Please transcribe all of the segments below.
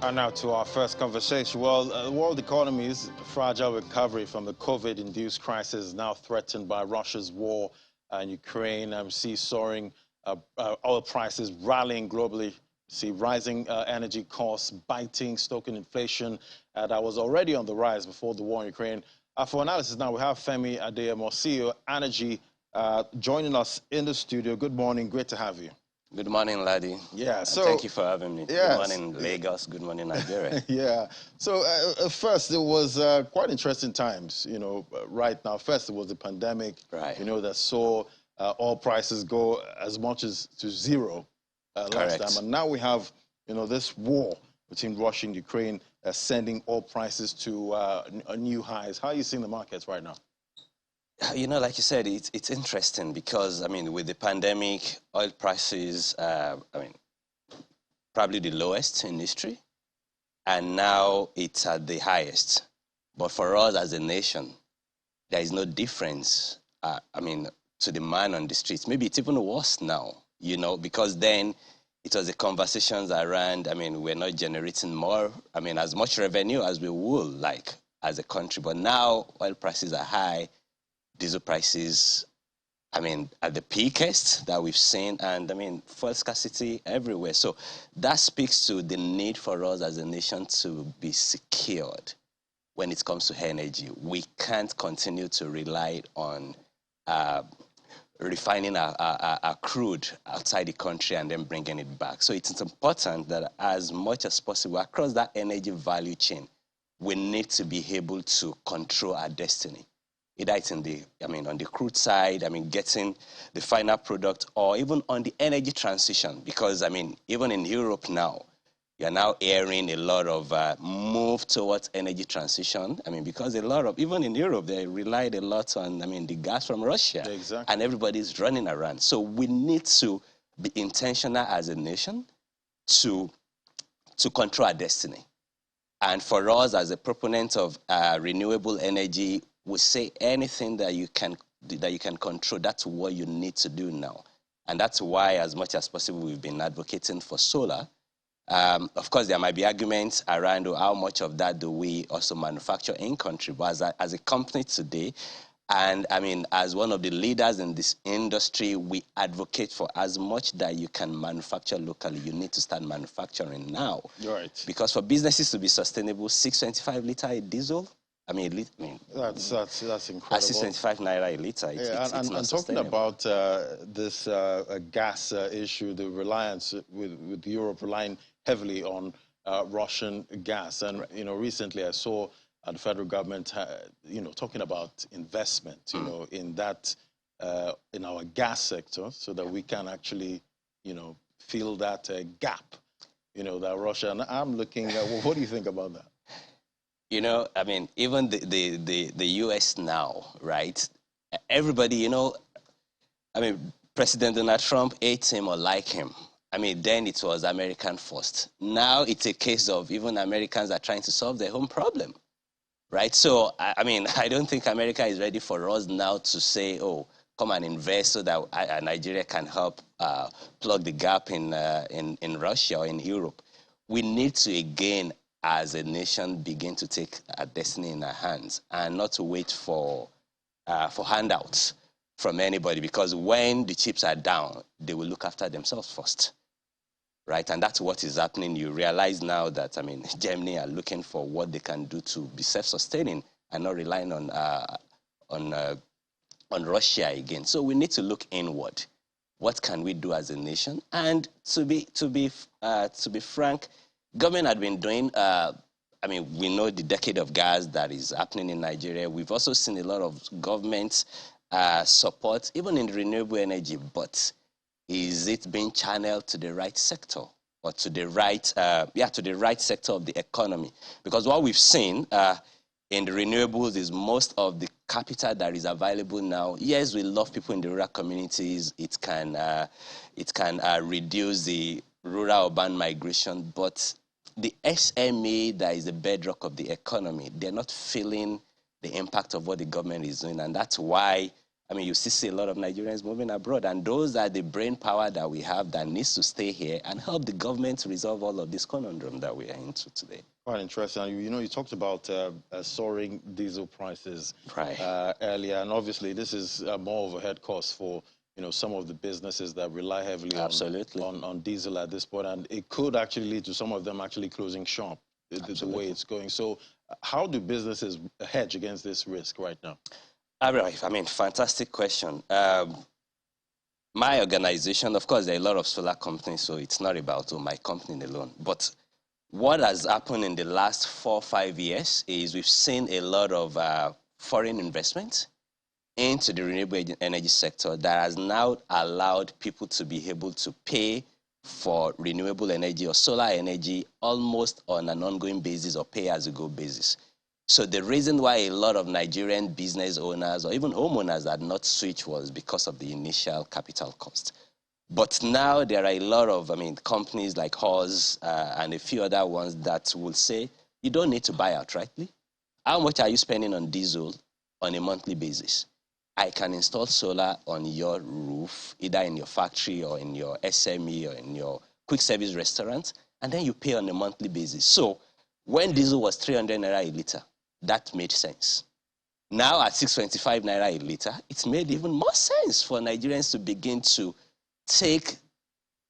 And now to our first conversation. Well, the world economy's fragile recovery from the COVID-induced crisis is now threatened by Russia's war in Ukraine. We see soaring oil prices rallying globally. See rising energy costs, biting, stoking inflation that was already on the rise before the war in Ukraine. For analysis now, we have Femi Adeyemo, CEO, Energy, joining us in the studio. Good morning. Great to have you. Good morning, Laddie. Yeah, And so thank you for having me. yes, Good morning, Lagos. Good morning, Nigeria. yeah. So first, it was quite interesting times. Right now. First, it was the pandemic. Right. That saw oil prices go as much as to zero last time, and now we have this war between Russia and Ukraine sending oil prices to new highs. How are you seeing the markets right now? Like you said, it's interesting because, with the pandemic, oil prices, probably the lowest in history, and now it's at the highest. But for us as a nation, there is no difference, to the man on the streets. Maybe it's even worse now, because then it was the conversations around, we're not generating more, as much revenue as we would like as a country. But now oil prices are high, diesel prices, at the peakest that we've seen, and fuel scarcity everywhere. So that speaks to the need for us as a nation to be secured when it comes to energy. We can't continue to rely on refining our crude outside the country and then bringing it back. So it's important that as much as possible across that energy value chain, we need to be able to control our destiny. Either it's on the crude side, getting the final product, or even on the energy transition. Because, even in Europe now, you're now hearing a lot of move towards energy transition. Because even in Europe, they relied a lot on, the gas from Russia. Exactly. And everybody's running around. So we need to be intentional as a nation to control our destiny. And for us, as a proponent of renewable energy, we say anything that you can control, that's what you need to do now. And that's why, as much as possible, we've been advocating for solar. Of course, there might be arguments around how much of that do we also manufacture in country. But as a company today, and as one of the leaders in this industry, we advocate for as much that you can manufacture locally. You need to start manufacturing now. Right. Because for businesses to be sustainable, 625 litre diesel, that's incredible. At 625 naira a litre, it's not sustainable. Talking about this gas issue, the reliance with Europe relying heavily on Russian gas, and right. Recently I saw the federal government, talking about investment, in that in our gas sector, so that we can actually, fill that gap, that Russia. And I'm looking at, what do you think about that? Even the U.S. now, right? Everybody, President Donald Trump hates him or like him. Then it was American first. Now it's a case of even Americans are trying to solve their own problem, right? So, I don't think America is ready for us now to say, oh, come and invest so that Nigeria can help plug the gap in Russia or in Europe. We need to, again, as a nation, begin to take our destiny in our hands and not to wait for handouts from anybody, because when the chips are down, they will look after themselves first, right? And that's what is happening. You realize now that, Germany are looking for what they can do to be self-sustaining and not relying on Russia again. So we need to look inward. What can we do as a nation? And to be frank, government had been doing, we know the decade of gas that is happening in Nigeria. We've also seen a lot of government support, even in renewable energy, but is it being channeled to the right sector or to the right sector of the economy? Because what we've seen in the renewables is most of the capital that is available now. Yes, we love people in the rural communities. It can reduce the rural-urban migration, but the SME that is the bedrock of the economy, they're not feeling the impact of what the government is doing, and that's why I mean, you see a lot of Nigerians moving abroad, and those are the brain power that we have that needs to stay here and help the government to resolve all of this conundrum that we are into today. Quite interesting. You talked about soaring diesel prices Right. earlier, and obviously this is more of a head cost for some of the businesses that rely heavily Absolutely. on diesel at this point, and it could actually lead to some of them actually closing shop the way it's going. So, how do businesses hedge against this risk right now? All right. I mean, fantastic question. My organization, of course, there are a lot of solar companies, so it's not about my company alone. But what has happened in the last 4 or 5 years is we've seen a lot of foreign investment into the renewable energy sector that has now allowed people to be able to pay for renewable energy or solar energy almost on an ongoing basis or pay-as-you-go basis. So the reason why a lot of Nigerian business owners or even homeowners had not switched was because of the initial capital cost. But now there are a lot of, companies like us and a few other ones that will say, you don't need to buy outrightly. How much are you spending on diesel on a monthly basis? I can install solar on your roof, either in your factory or in your SME or in your quick service restaurant, and then you pay on a monthly basis. So when diesel was 300 naira a liter, that made sense. Now at 625 naira a liter, it's made even more sense for Nigerians to begin to take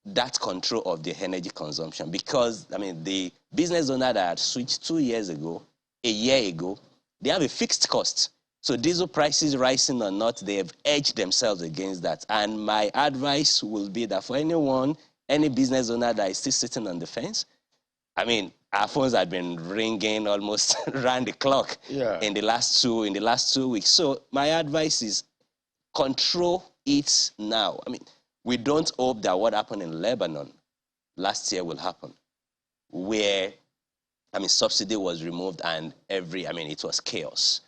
that control of their energy consumption, because, the business owner that had switched 2 years ago, a year ago, they have a fixed cost. So diesel prices rising or not, they have edged themselves against that. And my advice will be that for anyone, any business owner that is still sitting on the fence, our phones had been ringing almost around the clock in the last 2 weeks. So my advice is control it now. We don't hope that what happened in Lebanon last year will happen, where, subsidy was removed and it was chaos.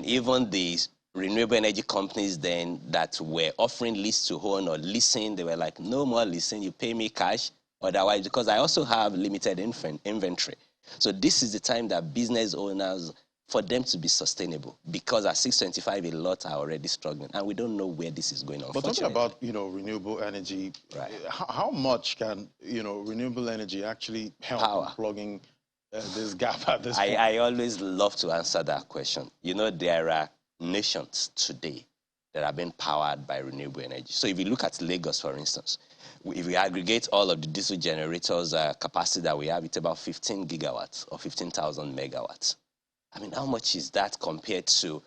Even the renewable energy companies then that were offering lease to own or leasing, they were like, no more leasing, you pay me cash, otherwise, because I also have limited inventory. So this is the time that business owners, for them to be sustainable, because at 625, a lot are already struggling, and we don't know where this is going on. But talking about, renewable energy, right. How much can, renewable energy actually help in plugging this gap at this point? I always love to answer that question. There are nations today that are being powered by renewable energy. So if you look at Lagos, for instance, if we aggregate all of the diesel generators capacity that we have, it's about 15 gigawatts or 15,000 megawatts. How much is that compared to,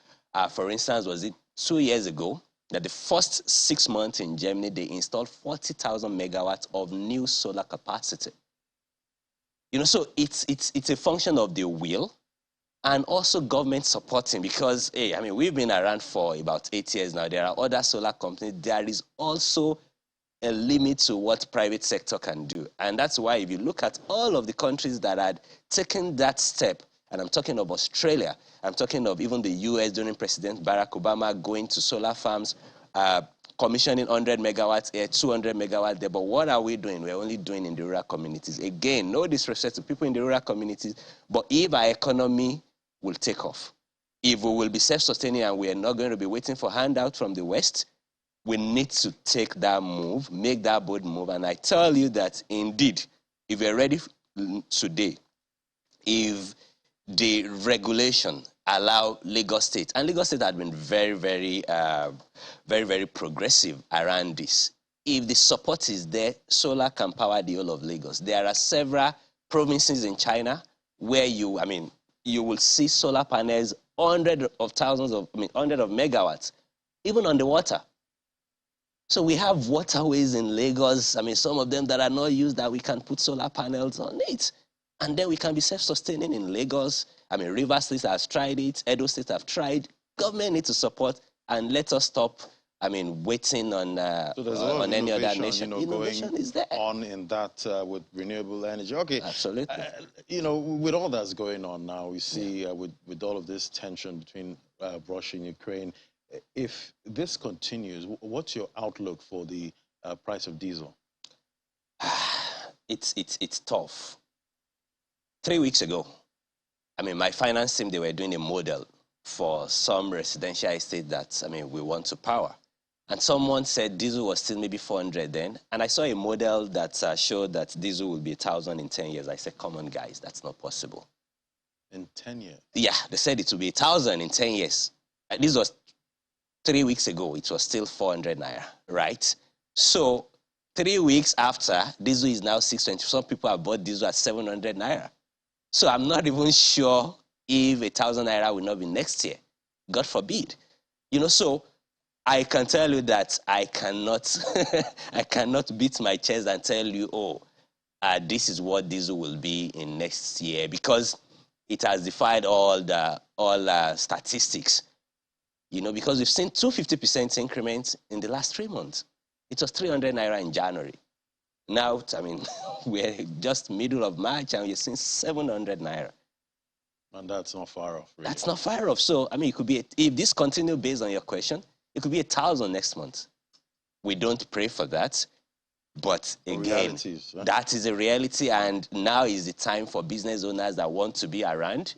for instance, was it 2 years ago that the first 6 months in Germany, they installed 40,000 megawatts of new solar capacity. So it's a function of the will and also government supporting, because, we've been around for about 8 years now. There are other solar companies. There is also a limit to what private sector can do. And that's why if you look at all of the countries that had taken that step, and I'm talking of Australia, I'm talking of even the US during President Barack Obama going to solar farms, commissioning 100 megawatts here, 200 megawatts there. But what are we doing? We're only doing in the rural communities. Again, no disrespect to people in the rural communities, but if our economy will take off, if we will be self-sustaining and we are not going to be waiting for handout from the West, we need to take that move, make that bold move. And I tell you that indeed, if we're ready today, if the regulation allow Lagos State, and Lagos State had been very, very progressive around this. If the support is there, solar can power the whole of Lagos. There are several provinces in China where you will see solar panels, hundreds of megawatts, even on the water. So we have waterways in Lagos, some of them that are not used, that we can put solar panels on it. And then we can be self-sustaining in Lagos. Rivers State has tried it. Edo State have tried. Government needs to support, and let us stop, waiting on so there's a lot of any other innovation, nation. Innovation going is there. on in that with renewable energy. Okay. Absolutely. With all that's going on now, we see with all of this tension between Russia and Ukraine, if this continues, what's your outlook for the price of diesel? It's tough. 3 weeks ago, my finance team, they were doing a model for some residential estate that, we want to power. And someone said diesel was still maybe 400 then. And I saw a model that showed that diesel will be 1,000 in 10 years. I said, come on, guys, that's not possible. In 10 years? Yeah, they said it will be 1,000 in 10 years. And this was 3 weeks ago. It was still 400 naira, right? So 3 weeks after, diesel is now 620. Some people have bought diesel at 700 naira. So I'm not even sure if 1,000 naira will not be next year. God forbid. So I can tell you that I cannot, I cannot beat my chest and tell you, this is what diesel will be in next year, because it has defied all statistics. Because we've seen 250% increments in the last 3 months. It was 300 naira in January. Now, we're just middle of March and you're seeing 700 naira. And that's not far off, really. That's not far off. So, it could be, if this continues based on your question, it could be 1,000 next month. We don't pray for that. But again, right? That is a reality. And now is the time for business owners that want to be around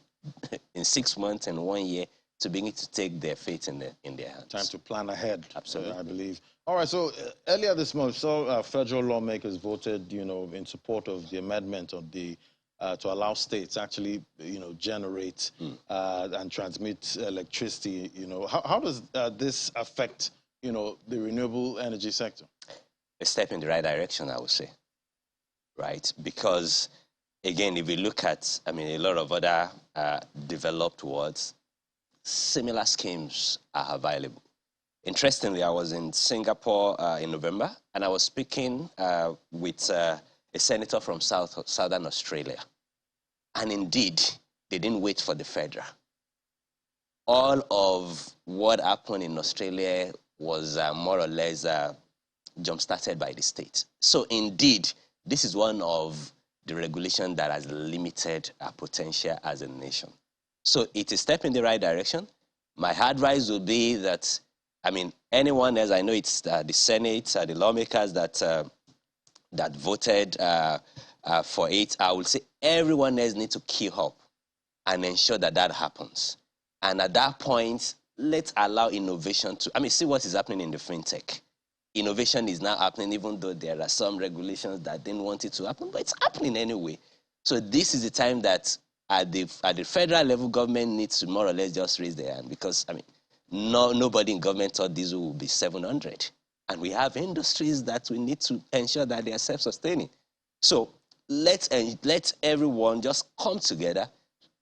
in 6 months and 1 year to begin to take their fate in their hands. Time to plan ahead. Absolutely. I believe. All right, so earlier this month, federal lawmakers voted, in support of the amendment of the to allow states actually, generate and transmit electricity. How does this affect, the renewable energy sector? A step in the right direction, I would say, right? Because, again, if we look at, a lot of other developed worlds, similar schemes are available. Interestingly, I was in Singapore in November, and I was speaking with a senator from Southern Australia. And indeed, they didn't wait for the federal. All of what happened in Australia was more or less jump-started by the state. So indeed, this is one of the regulations that has limited our potential as a nation. So it is a step in the right direction. My advice would be that, anyone else, I know it's the Senate, the lawmakers that voted for it, I would say everyone else needs to key up and ensure that that happens. And at that point, let's allow innovation to, see what is happening in the fintech. Innovation is now happening, even though there are some regulations that didn't want it to happen, but it's happening anyway. So this is the time that at the federal level, government needs to more or less just raise their hand, because, nobody in government thought diesel would be 700. And we have industries that we need to ensure that they are self-sustaining. So let everyone just come together,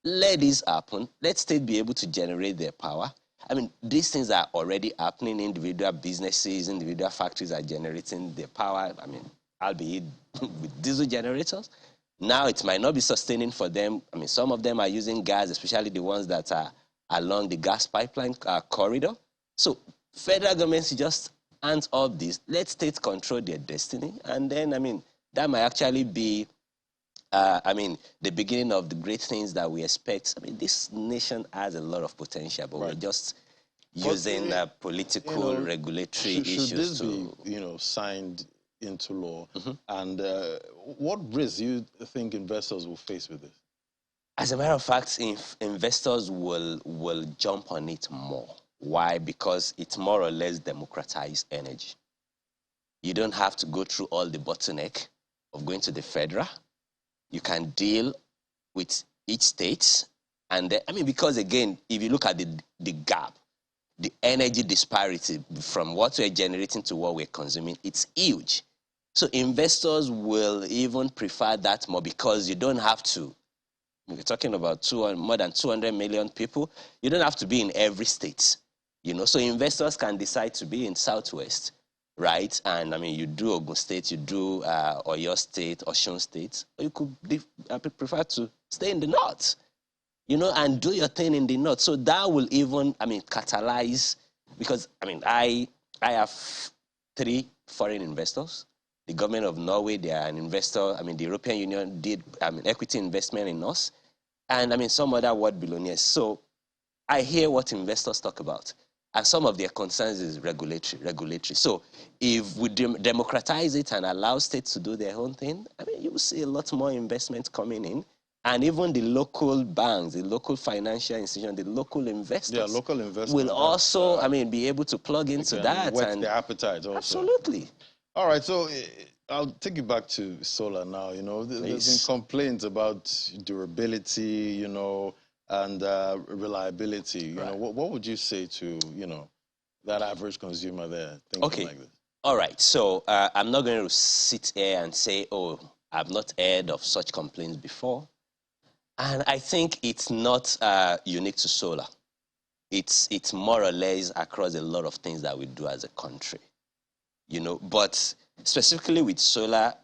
let this happen, let state be able to generate their power. These things are already happening. Individual businesses, individual factories are generating their power, albeit with diesel generators. Now it might not be sustaining for them. Some of them are using gas, especially the ones that are along the gas pipeline corridor. So federal governments just hands off this. Let states control their destiny. And then, that might actually be, the beginning of the great things that we expect. This nation has a lot of potential, but we're just using political, regulatory issues should this be, signed into law? And what risks do you think investors will face with this? As a matter of fact, investors will jump on it more. Why? Because it's more or less democratized energy. You don't have to go through all the bottleneck of going to the federal. You can deal with each state. And then, because again, if you look at the gap, the energy disparity from what we're generating to what we're consuming, it's huge. So investors will even prefer that more, because you don't have to. We're talking about more than 200 million people. You don't have to be in every state, So investors can decide to be in Southwest, right? And you do Ogun State, you do Oyo State, Osun State, or you could prefer to stay in the North, and do your thing in the North. So that will even, catalyze, because, I have 3 foreign investors. The government of Norway, they are an investor. The European Union did equity investment in us. And some other world billionaires. So I hear what investors talk about. And some of their concerns is regulatory. So if we democratize it and allow states to do their own thing, you will see a lot more investment coming in. And even the local banks, the local financial institutions, the local investors local investment will also, I mean, be able to plug into that. Whet and their appetite also. Absolutely. All right, so I'll take you back to solar now. You know, there's been complaints about durability, you know, and reliability. You know, what would you say to, you know, that average consumer there thinking like this? All right, so I'm not going to sit here and say, oh, I've not heard of such complaints before. And I think it's not unique to solar. It's more or less across a lot of things that we do as a country, you know. But specifically with solar,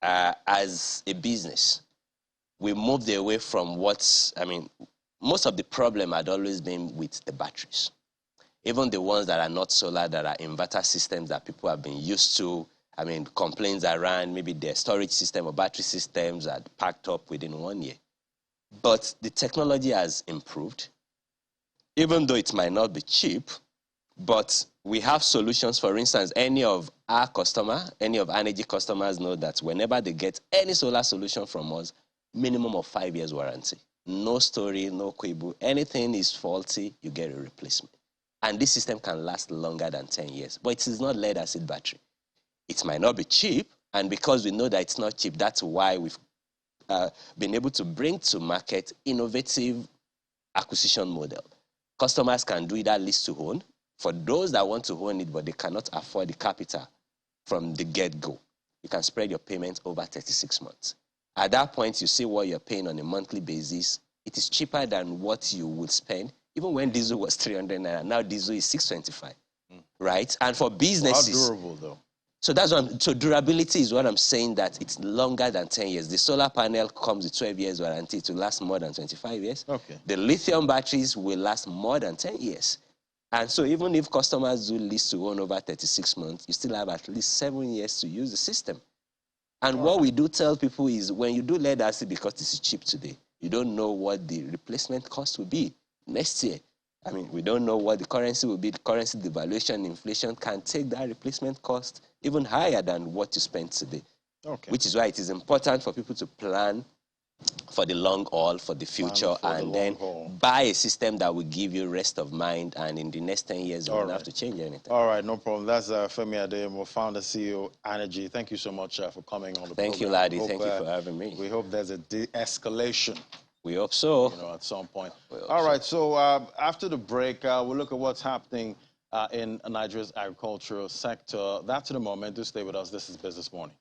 as a business, we moved away from most of the problem had always been with the batteries. Even the ones that are not solar, that are inverter systems that people have been used to, I mean, complaints around maybe their storage system or battery systems are packed up within 1 year. But the technology has improved, even though it might not be cheap, but we have solutions. For instance, any of our energy customers know that whenever they get any solar solution from us, minimum of 5 years warranty. No story, no quibble. Anything is faulty, you get a replacement. And this system can last longer than 10 years. But it is not lead acid battery. It might not be cheap, and because we know that it's not cheap, that's why we've been able to bring to market innovative acquisition model. Customers can do either lease to own, for those that want to own it but they cannot afford the capital from the get-go. You can spread your payment over 36 months. At that point, you see what you're paying on a monthly basis. It is cheaper than what you would spend, even when diesel was 300 naira. Now diesel is 625, right? And for businesses... How durable, though? So that's what so durability is what I'm saying, that it's longer than 10 years. The solar panel comes with 12 years warranty to last more than 25 years. Okay. The lithium batteries will last more than 10 years. And so even if customers do lease to own over 36 months, you still have at least 7 years to use the system. And what we do tell people is when you do lead acid, because this is cheap today, you don't know what the replacement cost will be next year. I mean, we don't know what the currency will be. The currency devaluation, inflation can take that replacement cost even higher than what you spent today. Okay. Which is why it is important for people to plan for the long haul, for the future, and then buy a system that will give you rest of mind, and in the next 10 years, you won't have to change anything. All right, no problem. That's Femi Adeyemo, founder, CEO, Energy. Thank you so much for coming on the program. Thank you, Laddie. Thank you for having me. We hope there's a de-escalation. We hope so. You know, at some point. All right, so after the break, we'll look at what's happening in Nigeria's agricultural sector. That's to the moment. Do stay with us. This is Business Morning.